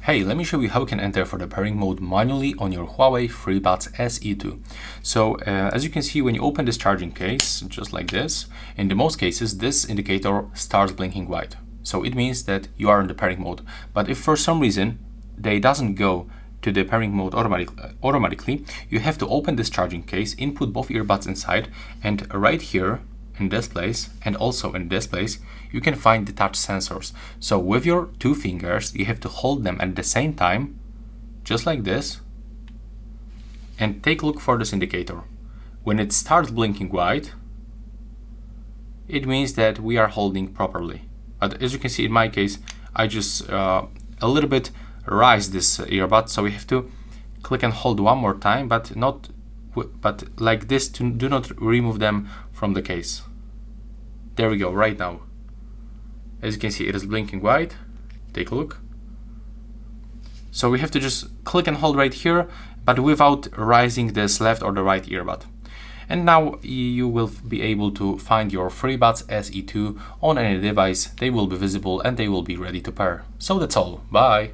Hey, let me show you how you can enter for the pairing mode manually on your Huawei FreeBuds SE2. So as you can see, when you open this charging case, just like this, in the most cases, this indicator starts blinking white. So it means that you are in the pairing mode. But if for some reason they doesn't go to the pairing mode automatically, you have to open this charging case, input both earbuds inside, and right here in this place and also in this place you can find the touch sensors. So with your two fingers you have to hold them at the same time, just like this, and take a look for this indicator. When it starts blinking white, it means that we are holding properly. But as you can see, in my case, I just a little bit raise this earbud, so we have to click and hold one more time, but like this, to do not remove them from the case. There we go. Right now, as you can see, it is blinking white. Take a look. So we have to just click and hold right here, but without raising this left or the right earbud. And now you will be able to find your FreeBuds SE2 on any device. They will be visible and they will be ready to pair. So that's all. Bye.